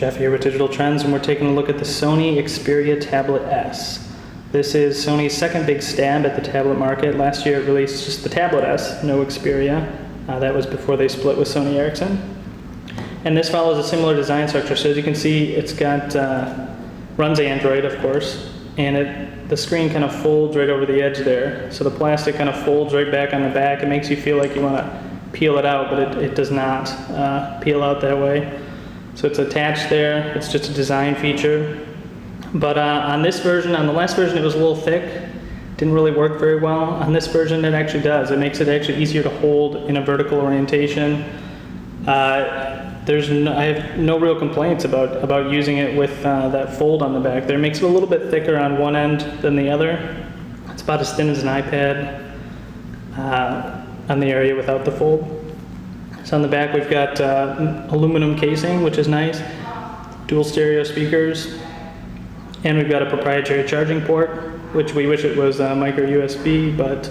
Jeff here with Digital Trends, and we're taking a look at the Sony Xperia Tablet S. This is Sony's second big stab at the tablet market. Last year it released just the Tablet S, no Xperia. That was before they split with Sony Ericsson. And this follows a similar design structure. So as you can see, it's got, runs Android, of course, and the screen kind of folds right over the edge there. So the plastic kind of folds right back on the back. It makes you feel like you want to peel it out, but it does not peel out that way. So it's attached there. It's just a design feature. But on this version, on the last version, it was a little thick. Didn't really work very well. On this version, it actually does. It makes it actually easier to hold in a vertical orientation. I have no real complaints about using it with that fold on the back there. It makes it a little bit thicker on one end than the other. It's about as thin as an iPad on the area without the fold. So on the back we've got aluminum casing, which is nice, dual stereo speakers, and we've got a proprietary charging port, which we wish it was micro USB, but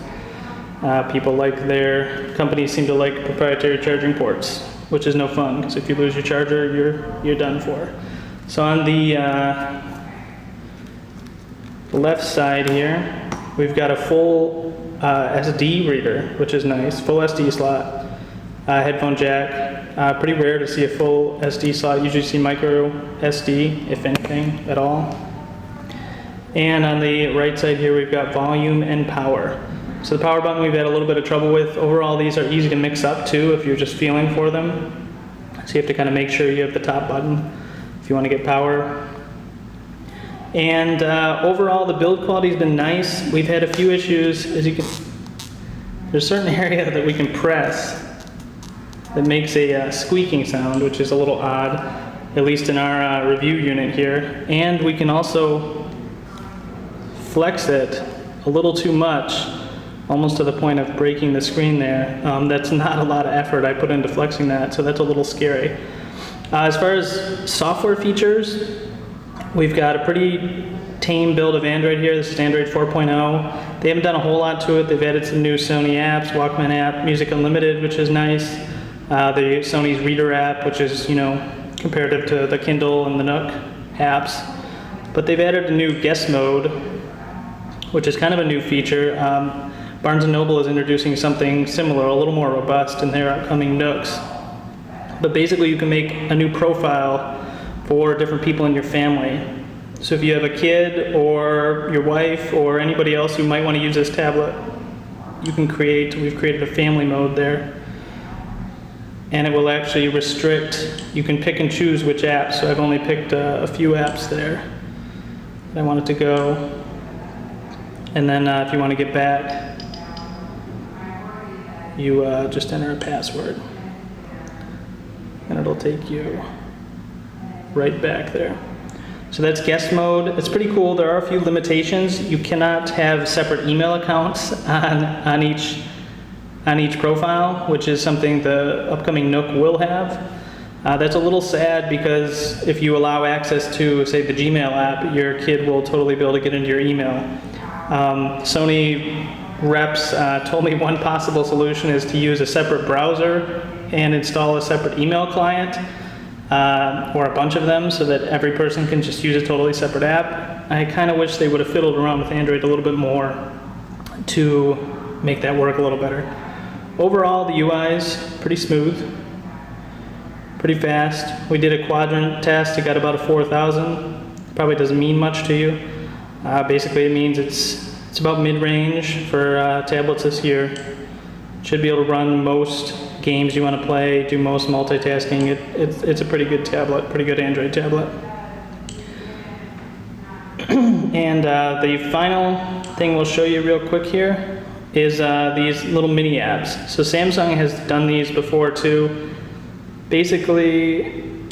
companies seem to like proprietary charging ports, which is no fun, because if you lose your charger, you're done for. So on the left side here, we've got a full SD reader, which is nice, full SD slot, headphone jack. Pretty rare to see a full SD slot. Usually see micro SD, if anything at all. And on the right side here, we've got volume and power. So the power button we've had a little bit of trouble with. Overall, these are easy to mix up too if you're just feeling for them. So you have to kind of make sure you have the top button if you want to get power. And overall, the build quality has been nice. We've had a few issues. As you can, there's a certain area that we can press that makes a squeaking sound, which is a little odd, at least in our review unit here. And we can also flex it a little too much, almost to the point of breaking the screen there. That's not a lot of effort I put into flexing that, so that's a little scary. As far as software features, we've got a pretty tame build of Android here. This is Android 4.0. They haven't done a whole lot to it. They've added some new Sony apps, Walkman app, Music Unlimited, which is nice. The Sony's Reader app, which is, comparative to the Kindle and the Nook apps. But they've added a new guest mode, which is kind of a new feature. Barnes & Noble is introducing something similar, a little more robust in their upcoming Nooks. But basically you can make a new profile for different people in your family. So if you have a kid or your wife or anybody else who might want to use this tablet, we've created a family mode there. And it will actually restrict, you can pick and choose which apps. So I've only picked a few apps there that I wanted to go. And then if you want to get back, you just enter a password. And it'll take you right back there. So that's guest mode. It's pretty cool. There are a few limitations. You cannot have separate email accounts on each profile, which is something the upcoming Nook will have. That's a little sad because if you allow access to, say, the Gmail app, your kid will totally be able to get into your email. Sony reps told me one possible solution is to use a separate browser and install a separate email client, or a bunch of them, so that every person can just use a totally separate app. I kind of wish they would have fiddled around with Android a little bit more to make that work a little better. Overall, the UI is pretty smooth, pretty fast. We did a quadrant test. It got about a 4,000. Probably doesn't mean much to you. Basically, it means it's about mid-range for tablets this year. Should be able to run most games you want to play, do most multitasking. It's a pretty good tablet, pretty good Android tablet. And the final thing we'll show you real quick here is these little mini apps. So Samsung has done these before too. Basically,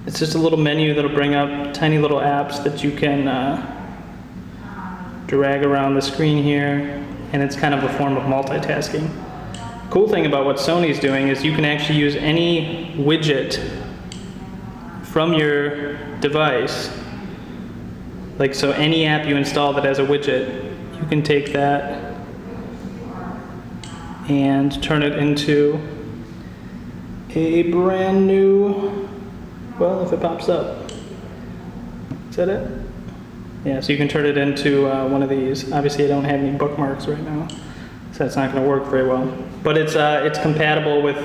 it's just a little menu that'll bring up tiny little apps that you can drag around the screen here, and it's kind of a form of multitasking. Cool thing about what Sony's doing is you can actually use any widget from your device. Like, so any app you install that has a widget, you can take that and turn it into a brand new Well, if it pops up. Is that it? Yeah, so you can turn it into one of these. Obviously, I don't have any bookmarks right now, so that's not going to work very well. But it's compatible with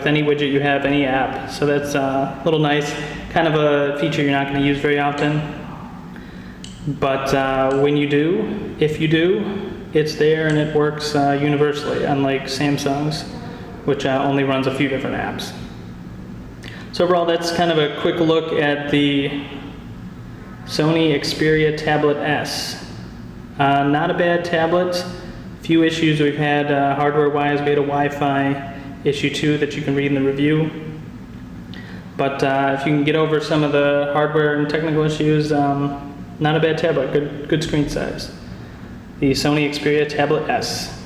any widget you have, any app. So that's a little nice, kind of a feature you're not going to use very often. But when you do, if you do, it's there and it works universally, unlike Samsung's, which only runs a few different apps. So overall, that's kind of a quick look at the Sony Xperia Tablet S. Not a bad tablet. Few issues we've had hardware-wise. We had a Wi-Fi issue too that you can read in the review. But if you can get over some of the hardware and technical issues, not a bad tablet. Good screen size. The Sony Xperia Tablet S.